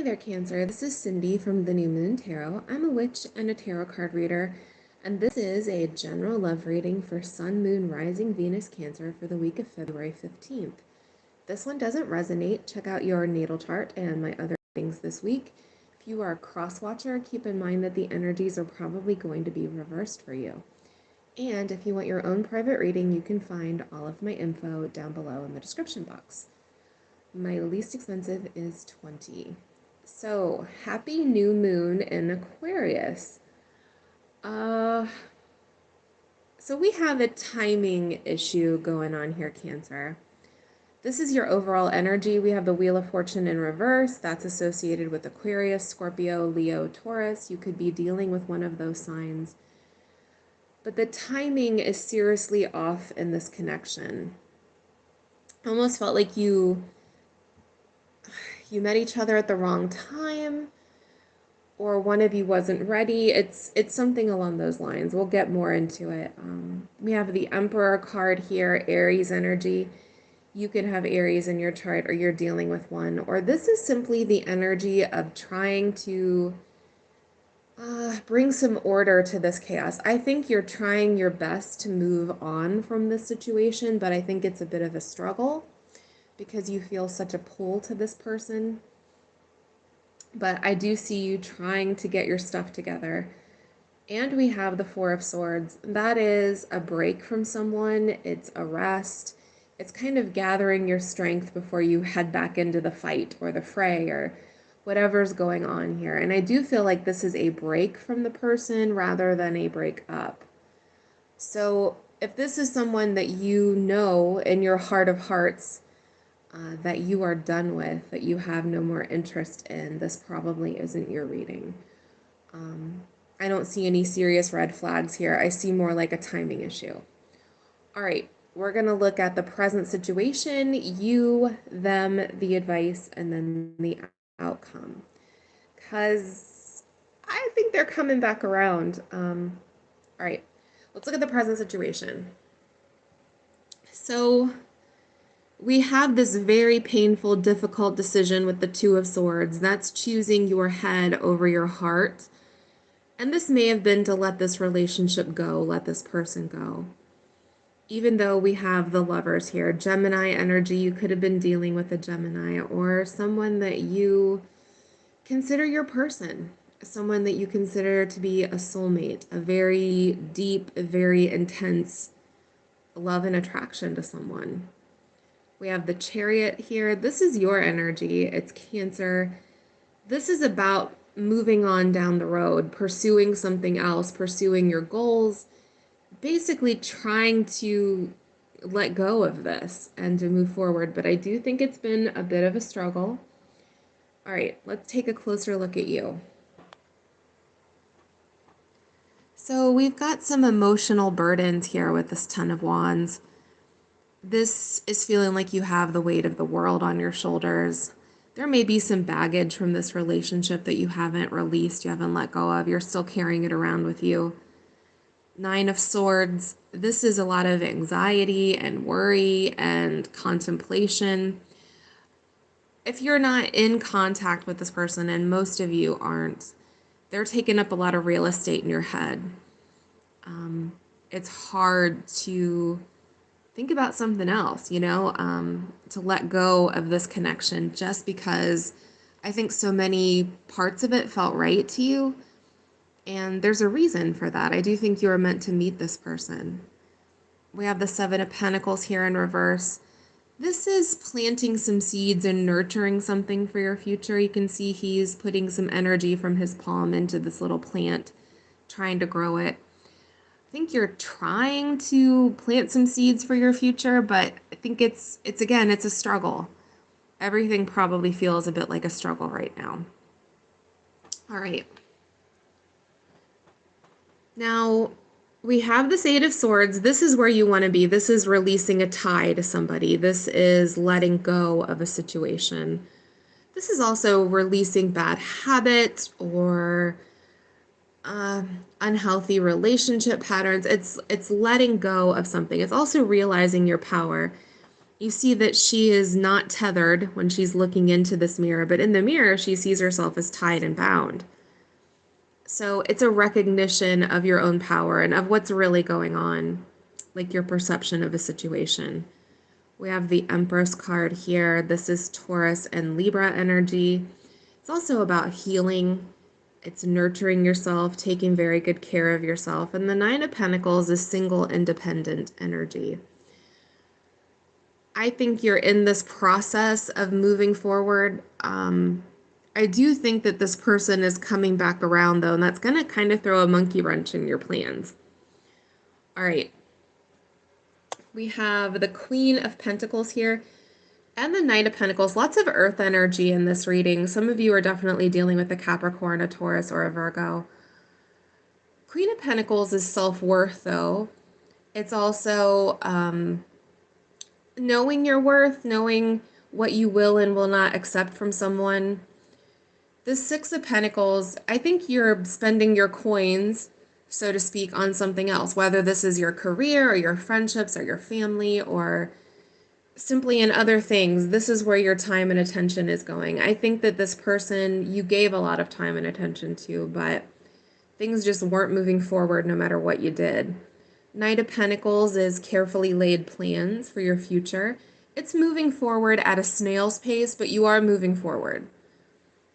there, Cancer. This is Cindy from the New Moon Tarot. I'm a witch and a tarot card reader, and this is a general love reading for Sun, Moon, Rising, Venus, Cancer for the week of February 15th. This one doesn't resonate. Check out your natal chart and my other readings this week. If you are a cross-watcher, keep in mind that the energies are probably going to be reversed for you. And if you want your own private reading, you can find all of my info down below in the description box. My least expensive is $20. So, happy new moon in Aquarius. So we have a timing issue going on here, Cancer. This is your overall energy. We have the Wheel of Fortune in reverse. That's associated with Aquarius, Scorpio, Leo, Taurus. You could be dealing with one of those signs. But the timing is seriously off in this connection. Almost felt like you met each other at the wrong time, or one of you wasn't ready. It's something along those lines. We'll get more into it. We have the Emperor card here, Aries energy. You could have Aries in your chart, or you're dealing with one, or this is simply the energy of trying to bring some order to this chaos. I think you're trying your best to move on from this situation, but I think it's a bit of a struggle because you feel such a pull to this person. But I do see you trying to get your stuff together. And we have the Four of Swords. That is a break from someone. It's a rest. It's kind of gathering your strength before you head back into the fight or the fray or whatever's going on here. And I do feel like this is a break from the person rather than a break up. So if this is someone that you know in your heart of hearts that you are done with, that you have no more interest in, this probably isn't your reading. I don't see any serious red flags here. I see more like a timing issue. All right, we're going to look at the present situation, you, them, the advice, and then the outcome. Because I think they're coming back around. All right, let's look at the present situation. So we have this very painful, difficult decision with the Two of Swords. That's choosing your head over your heart. And this may have been to let this relationship go, let this person go. Even though we have the Lovers here, Gemini energy, you could have been dealing with a Gemini or someone that you consider your person, someone that you consider to be a soulmate, a very deep, very intense love and attraction to someone. We have the Chariot here. This is your energy. It's Cancer. This is about moving on down the road, pursuing something else, pursuing your goals, basically trying to let go of this and to move forward. But I do think it's been a bit of a struggle. All right, let's take a closer look at you. So we've got some emotional burdens here with this Ten of Wands. This is feeling like you have the weight of the world on your shoulders. There may be some baggage from this relationship that you haven't released, you haven't let go of. You're still carrying it around with you. Nine of Swords. This is a lot of anxiety and worry and contemplation. If you're not in contact with this person, and most of you aren't, they're taking up a lot of real estate in your head. It's hard to think about something else, to let go of this connection just because I think so many parts of it felt right to you. And there's a reason for that. I do think you were meant to meet this person. We have the Seven of Pentacles here in reverse. This is planting some seeds and nurturing something for your future. You can see he's putting some energy from his palm into this little plant, trying to grow it. I think you're trying to plant some seeds for your future, but I think it's a struggle. Everything probably feels a bit like a struggle right now. All right. Now, we have this Eight of Swords. This is where you want to be. This is releasing a tie to somebody. This is letting go of a situation. This is also releasing bad habits or unhealthy relationship patterns. It's letting go of something. It's also realizing your power. You see that she is not tethered when she's looking into this mirror, but in the mirror, she sees herself as tied and bound. So it's a recognition of your own power and of what's really going on, like your perception of a situation. We have the Empress card here. This is Taurus and Libra energy. It's also about healing. It's nurturing yourself, taking very good care of yourself. And the Nine of Pentacles is single, independent energy. I think you're in this process of moving forward. I do think that this person is coming back around, though, and that's going to kind of throw a monkey wrench in your plans. All right. We have the Queen of Pentacles here and the Knight of Pentacles. Lots of earth energy in this reading. Some of you are definitely dealing with a Capricorn, a Taurus, or a Virgo. Queen of Pentacles is self-worth, though. It's also knowing your worth, knowing what you will and will not accept from someone. The Six of Pentacles, I think you're spending your coins, so to speak, on something else, whether this is your career or your friendships or your family or simply in other things. This is where your time and attention is going. I think that this person you gave a lot of time and attention to, but things just weren't moving forward no matter what you did. Knight of Pentacles is carefully laid plans for your future. It's moving forward at a snail's pace, but you are moving forward.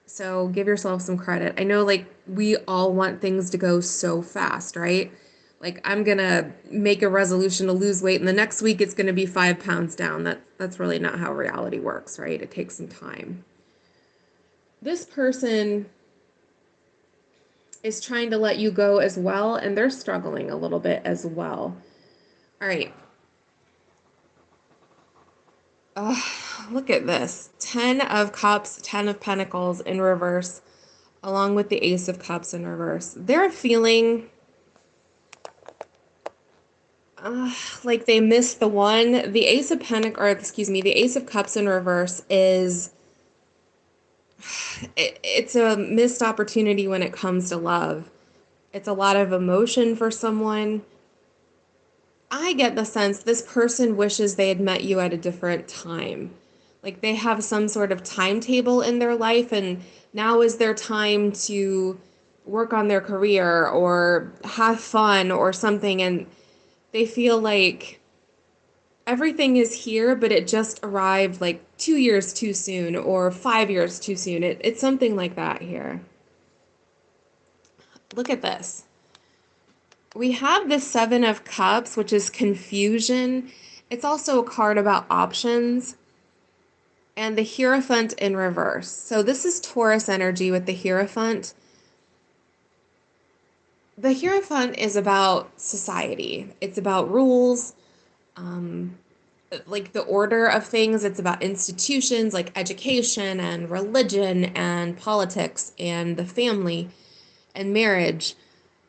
So give yourself some credit. I know, like, we all want things to go so fast, right? Like, I'm gonna make a resolution to lose weight, and the next week it's gonna be 5 pounds down. That's really not how reality works, right? It takes some time. This person is trying to let you go as well, and they're struggling a little bit as well. All right. Look at this. 10 of Cups, 10 of Pentacles in reverse, along with the Ace of Cups in reverse. They're feeling like they missed the one. The Ace of Pentacles, or excuse me, the Ace of Cups in reverse is it's a missed opportunity when it comes to love. It's a lot of emotion for someone. I get the sense this person wishes they had met you at a different time. Like they have some sort of timetable in their life, and now is their time to work on their career or have fun or something, and they feel like everything is here, but it just arrived like 2 years too soon or 5 years too soon. It's something like that here. Look at this. We have the Seven of Cups, which is confusion. It's also a card about options. And the Hierophant in reverse. So this is Taurus energy with the Hierophant. The Hierophant is about society. It's about rules, like the order of things. It's about institutions like education and religion and politics and the family and marriage.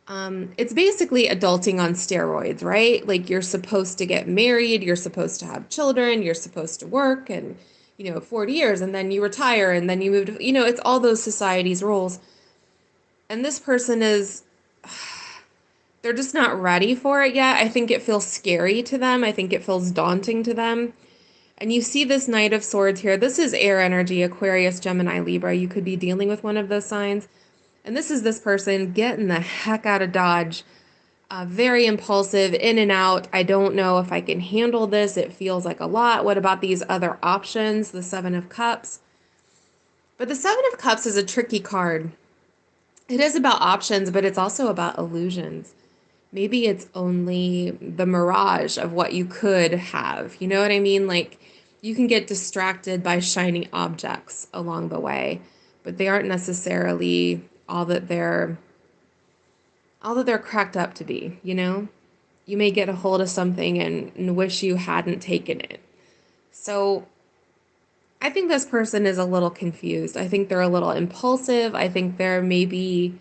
It's basically adulting on steroids, right? Like you're supposed to get married, you're supposed to have children, you're supposed to work and, 40 years, and then you retire and then you move to, it's all those society's rules. And this person is, they're just not ready for it yet. I think it feels scary to them. I think it feels daunting to them. And you see this Knight of Swords here. This is air energy, Aquarius, Gemini, Libra. You could be dealing with one of those signs. And this is this person getting the heck out of Dodge. Very impulsive, in and out. I don't know if I can handle this. It feels like a lot. What about these other options? The Seven of Cups. But the Seven of Cups is a tricky card. It is about options, but it's also about illusions. Maybe it's only the mirage of what you could have. You know what I mean? Like, you can get distracted by shiny objects along the way, but they aren't necessarily all that they're cracked up to be, You may get a hold of something and wish you hadn't taken it. So I think this person is a little confused. I think they're a little impulsive. I think they're maybe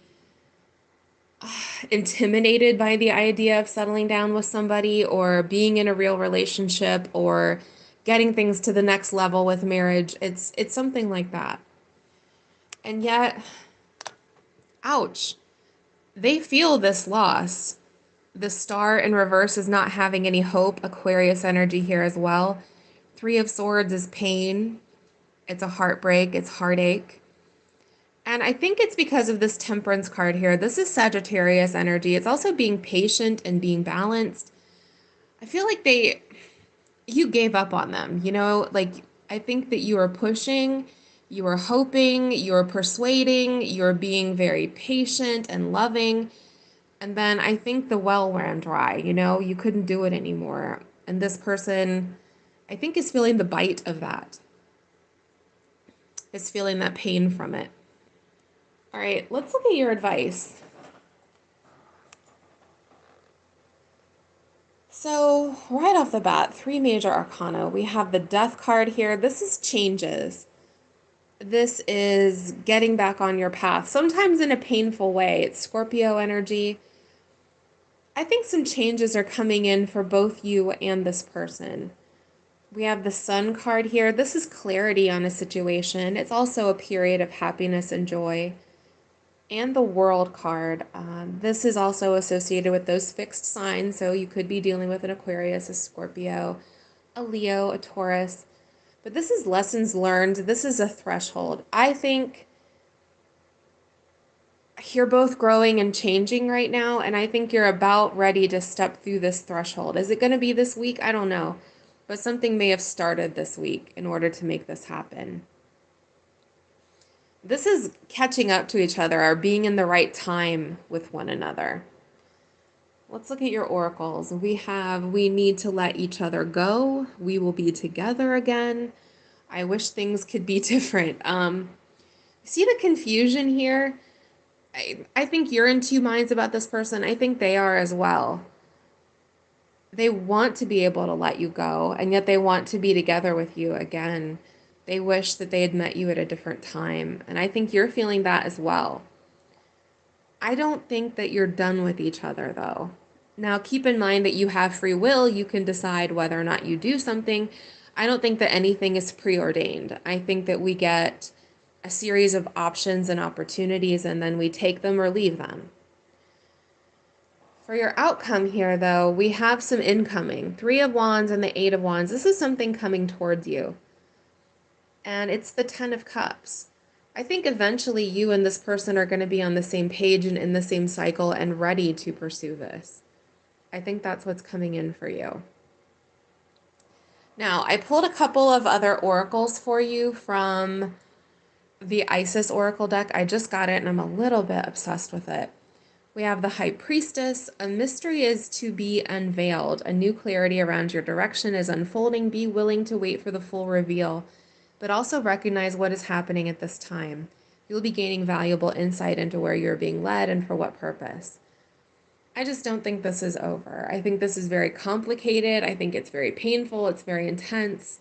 intimidated by the idea of settling down with somebody or being in a real relationship or getting things to the next level with marriage. It's something like that. And yet, ouch, they feel this loss. The Star in reverse is not having any hope. Aquarius energy here as well. Three of Swords is pain. It's a heartbreak. It's heartache. And I think it's because of this Temperance card here. This is Sagittarius energy. It's also being patient and being balanced. I feel like you gave up on them, you know? Like, I think that you were pushing, you were hoping, you were persuading, you were being very patient and loving. And then I think the well ran dry, you know? You couldn't do it anymore. And this person, I think, is feeling the bite of that, is feeling that pain from it. All right, let's look at your advice. So, right off the bat, three major arcana. We have the Death card here. This is changes. This is getting back on your path, sometimes in a painful way. It's Scorpio energy. I think some changes are coming in for both you and this person. We have the Sun card here. This is clarity on a situation. It's also a period of happiness and joy. And the World card. This is also associated with those fixed signs. So you could be dealing with an Aquarius, a Scorpio, a Leo, a Taurus. But this is lessons learned. This is a threshold. I think you're both growing and changing right now. And I think you're about ready to step through this threshold. Is it going to be this week? I don't know. But something may have started this week in order to make this happen. This is catching up to each other or being in the right time with one another. Let's look at your oracles. We need to let each other go. We will be together again. I wish things could be different. See the confusion here? I think you're in two minds about this person. I think they are as well. They want to be able to let you go, and yet they want to be together with you again. They wish that they had met you at a different time. And I think you're feeling that as well. I don't think that you're done with each other, though. Now, keep in mind that you have free will. You can decide whether or not you do something. I don't think that anything is preordained. I think that we get a series of options and opportunities, and then we take them or leave them. For your outcome here, though, we have some incoming. Three of Wands and the Eight of Wands. This is something coming towards you. And it's the Ten of Cups. I think eventually you and this person are going to be on the same page and in the same cycle and ready to pursue this. I think that's what's coming in for you. Now, I pulled a couple of other oracles for you from the Isis Oracle deck. I just got it and I'm a little bit obsessed with it. We have the High Priestess. A mystery is to be unveiled. A new clarity around your direction is unfolding. Be willing to wait for the full reveal, but also recognize what is happening at this time. You'll be gaining valuable insight into where you're being led and for what purpose. I just don't think this is over. I think this is very complicated. I think it's very painful. It's very intense,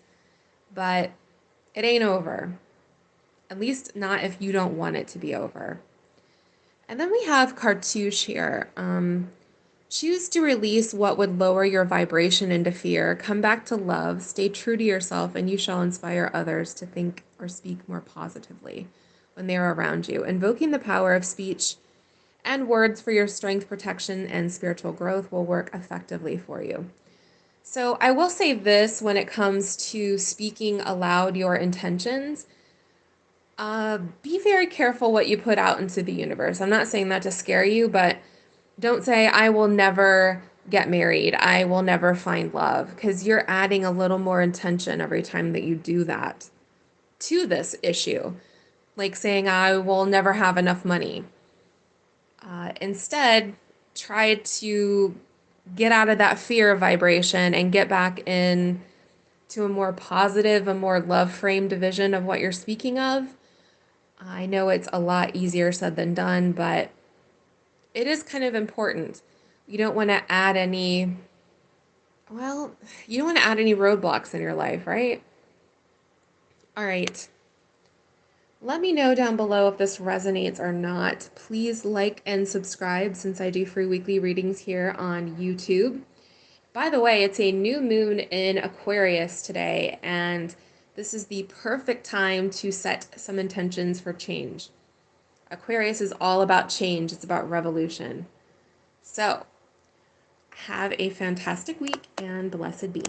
but it ain't over. At least not if you don't want it to be over. And then we have Cartouche here. Choose to release what would lower your vibration into fear. Come back to love. Stay true to yourself, and you shall inspire others to think or speak more positively when they are around you. Invoking the power of speech and words for your strength, protection, and spiritual growth will work effectively for you. So I will say this when it comes to speaking aloud your intentions. Be very careful what you put out into the universe. I'm not saying that to scare you, but don't say, I will never get married. I will never find love, because you're adding a little more intention every time that you do that to this issue. Like saying, I will never have enough money. Instead, try to get out of that fear vibration and get back in to a more positive, a more love-framed vision of what you're speaking of. I know it's a lot easier said than done, but it is kind of important. You don't want to add any, well, you don't want to add any roadblocks in your life, right? All right. Let me know down below if this resonates or not. Please like and subscribe since I do free weekly readings here on YouTube. By the way, it's a new moon in Aquarius today, and this is the perfect time to set some intentions for change. Aquarius is all about change. It's about revolution. So, have a fantastic week and blessed be.